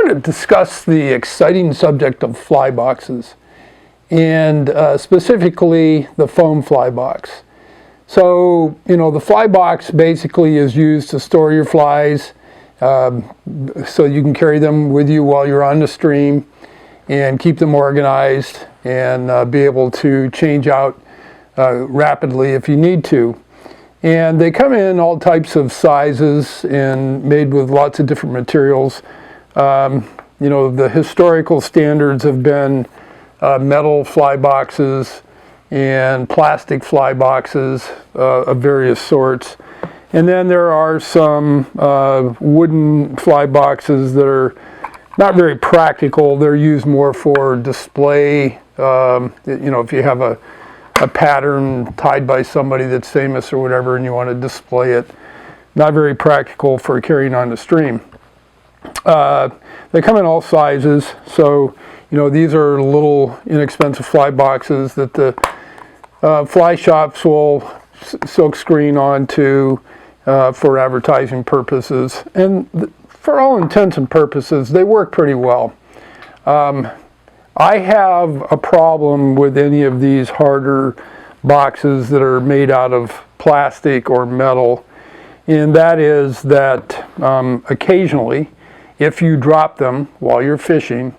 to discuss the exciting subject of fly boxes, and specifically the foam fly box. So, the fly box basically is used to store your flies so you can carry them with you while you're on the stream and keep them organized and be able to change out rapidly if you need to. And they come in all types of sizes and made with lots of different materials. The historical standards have been metal fly boxes and plastic fly boxes of various sorts. And then there are some wooden fly boxes that are not very practical. They're used more for display. If you have a pattern tied by somebody that's famous or whatever and you want to display it. Not very practical for carrying on the stream. They come in all sizes, so these are little inexpensive fly boxes that the fly shops will silk screen onto for advertising purposes, and for all intents and purposes they work pretty well. I have a problem with any of these harder boxes that are made out of plastic or metal, and that is that occasionally, if you drop them while you're fishing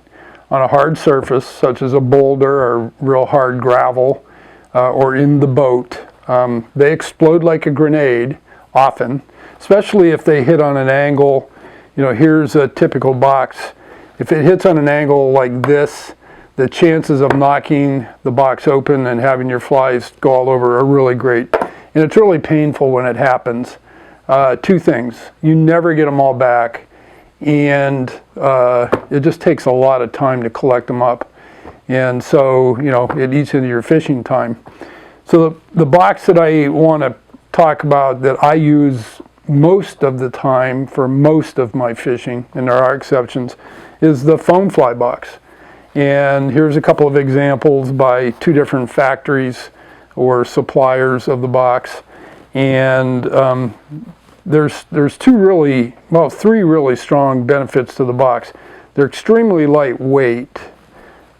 on a hard surface, such as a boulder or real hard gravel, or in the boat, they explode like a grenade often, especially if they hit on an angle. Here's a typical box. If it hits on an angle like this, the chances of knocking the box open and having your flies go all over are really great. And it's really painful when it happens. Two things. You never get them all back, and it just takes a lot of time to collect them up. And so, it eats into your fishing time. So the box that I want to talk about that I use most of the time for most of my fishing, and there are exceptions, is the foam fly box. And here's a couple of examples by two different factories or suppliers of the box. And there's three really strong benefits to the box. They're extremely lightweight,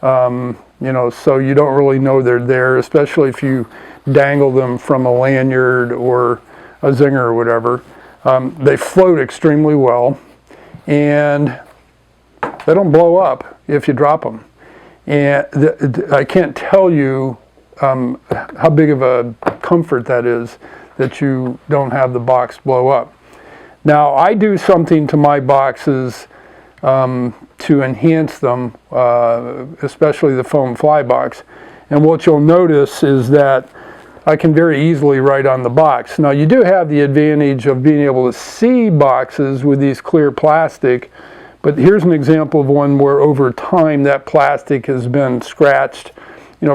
so you don't really know they're there, especially if you dangle them from a lanyard or a zinger or whatever. They float extremely well, and they don't blow up if you drop them. And I can't tell you how big of a comfort that is that you don't have the box blow up. Now, I do something to my boxes to enhance them, especially the foam fly box. And what you'll notice is that I can very easily write on the box. Now, you do have the advantage of being able to see boxes with these clear plastic, but here's an example of one where over time that plastic has been scratched,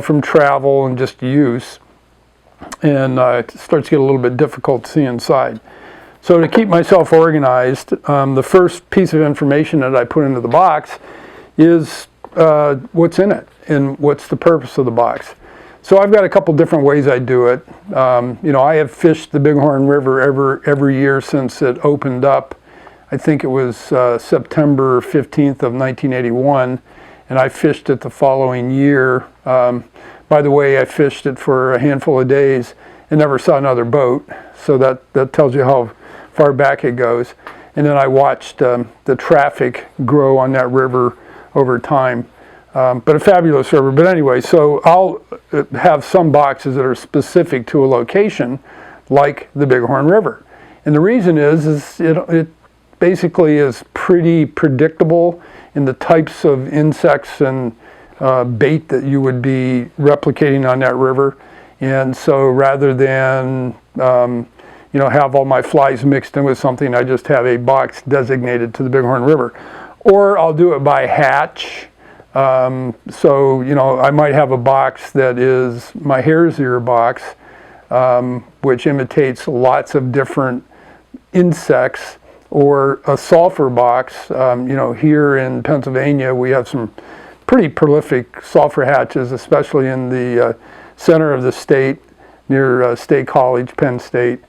from travel and just use, and it starts to get a little bit difficult to see inside. So to keep myself organized, the first piece of information that I put into the box is what's in it and what's the purpose of the box. So I've got a couple different ways I do it. I have fished the Bighorn River every year since it opened up. I think it was September 15th of 1981, and I fished it the following year. By the way, I fished it for a handful of days and never saw another boat, so that tells you how far back it goes. And then I watched the traffic grow on that river over time. But a fabulous river. But anyway, so I'll have some boxes that are specific to a location, like the Bighorn River. And the reason is it basically is pretty predictable in the types of insects and bait that you would be replicating on that river. And so rather than have all my flies mixed in with something, I just have a box designated to the Bighorn River. Or I'll do it by hatch. I might have a box that is my hare's ear box, which imitates lots of different insects, or a sulfur box. Here in Pennsylvania, we have some pretty prolific sulfur hatches, especially in the center of the state, near State College, Penn State.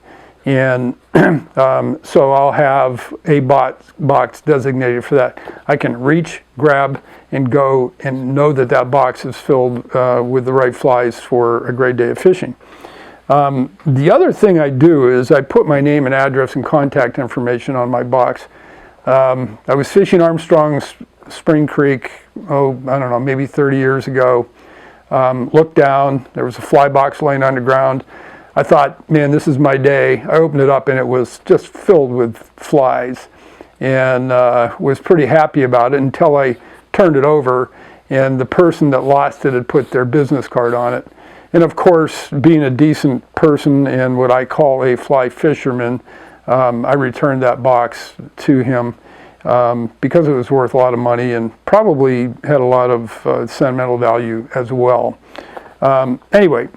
And so I'll have a box designated for that. I can reach, grab, and go and know that that box is filled with the right flies for a great day of fishing. The other thing I do is I put my name and address and contact information on my box. I was fishing Armstrong's Spring Creek, I don't know, maybe 30 years ago. Looked down, there was a fly box laying on the ground. I thought, man, this is my day. I opened it up and it was just filled with flies, and was pretty happy about it until I turned it over and the person that lost it had put their business card on it. And of course, being a decent person and what I call a fly fisherman, I returned that box to him because it was worth a lot of money and probably had a lot of sentimental value as well. Anyway,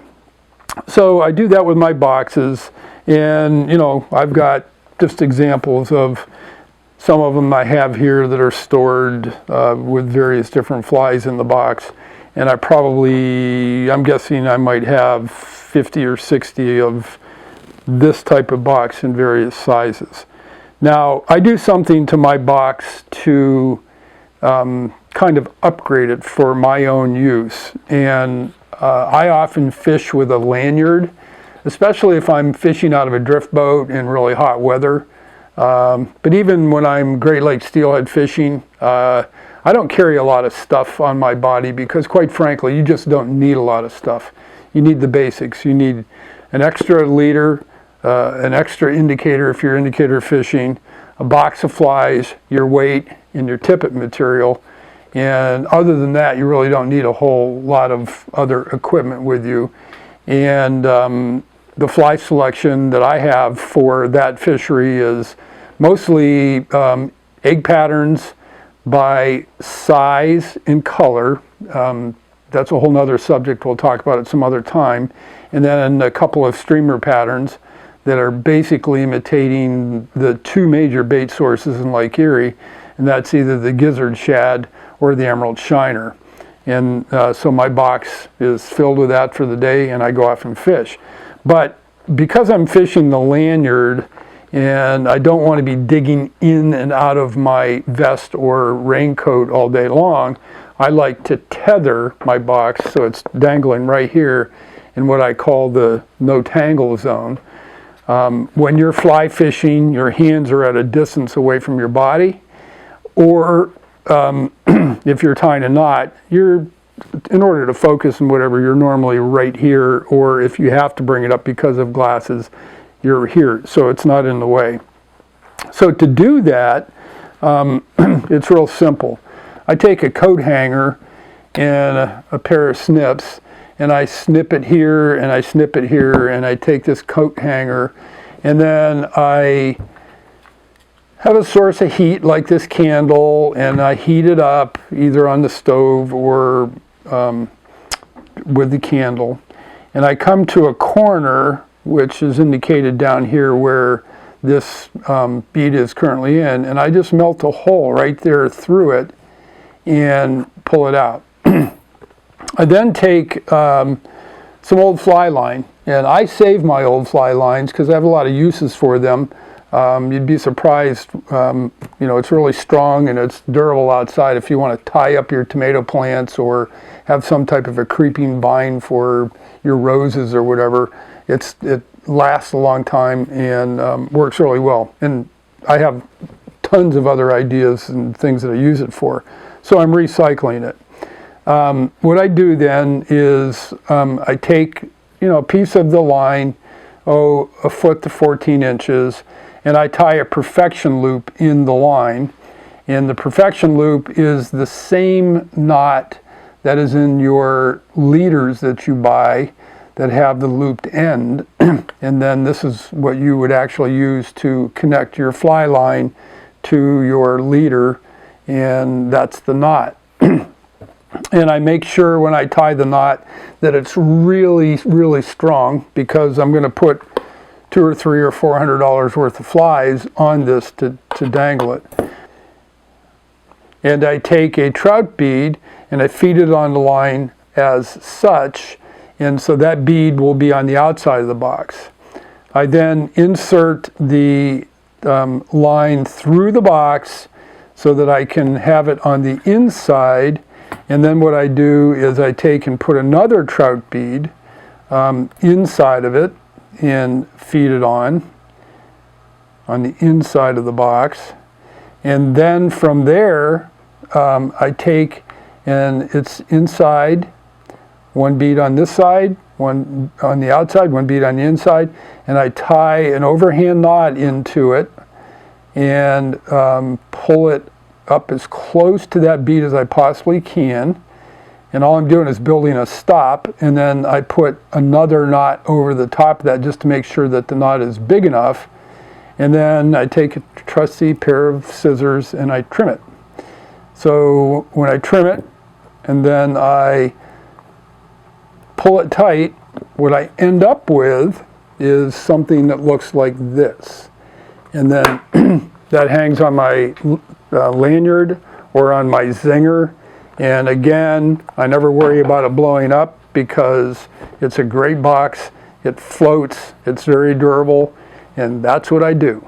so I do that with my boxes, and I've got just examples of some of them I have here that are stored with various different flies in the box. And I'm guessing I might have 50 or 60 of this type of box in various sizes. Now, I do something to my box to kind of upgrade it for my own use. And I often fish with a lanyard, especially if I'm fishing out of a drift boat in really hot weather. But even when I'm Great Lakes steelhead fishing, I don't carry a lot of stuff on my body because, quite frankly, you just don't need a lot of stuff. You need the basics. You need an extra leader, an extra indicator if you're indicator fishing, a box of flies, your weight, and your tippet material. And other than that, you really don't need a whole lot of other equipment with you. And the fly selection that I have for that fishery is mostly egg patterns by size and color. That's a whole nother subject we'll talk about at some other time. And then a couple of streamer patterns that are basically imitating the two major bait sources in Lake Erie, and that's either the gizzard shad or the emerald shiner. And so my box is filled with that for the day, and I go off and fish. But because I'm fishing the lanyard, and I don't want to be digging in and out of my vest or raincoat all day long, I like to tether my box so it's dangling right here in what I call the no tangle zone. When you're fly fishing, your hands are at a distance away from your body, or if you're tying a knot, in order to focus and whatever, you're normally right here, or if you have to bring it up because of glasses, you're here, so it's not in the way. So to do that, it's real simple. I take a coat hanger and a pair of snips, and I snip it here, and I snip it here, and I take this coat hanger, and then I have a source of heat like this candle, and I heat it up either on the stove or with the candle. And I come to a corner, which is indicated down here where this bead is currently in, and I just melt a hole right there through it and pull it out. I then take some old fly line, and I save my old fly lines because I have a lot of uses for them. You'd be surprised, it's really strong and it's durable outside if you want to tie up your tomato plants or have some type of a creeping vine for your roses or whatever. It lasts a long time and works really well. And I have tons of other ideas and things that I use it for. So I'm recycling it. What I do then is I take a piece of the line, a foot to 14 inches, and I tie a perfection loop in the line. And the perfection loop is the same knot that is in your leaders that you buy that have the looped end. And then this is what you would actually use to connect your fly line to your leader, and that's the knot. And I make sure when I tie the knot that it's really, really strong, because I'm going to put $200 or $300 or $400 worth of flies on this to dangle it. And I take a trout bead and I feed it on the line as such, and so that bead will be on the outside of the box. I then insert the line through the box so that I can have it on the inside. And then what I do is I take and put another trout bead inside of it and feed it on the inside of the box. And then from there, I take and it's inside, one bead on this side, one on the outside, one bead on the inside, and I tie an overhand knot into it and pull it up as close to that bead as I possibly can. And all I'm doing is building a stop, and then I put another knot over the top of that just to make sure that the knot is big enough. And then I take a trusty pair of scissors and I trim it. So when I trim it and then I pull it tight, what I end up with is something that looks like this. And then that hangs on my lanyard or on my zinger. And again, I never worry about it blowing up because it's a great box. It floats, it's very durable, and that's what I do.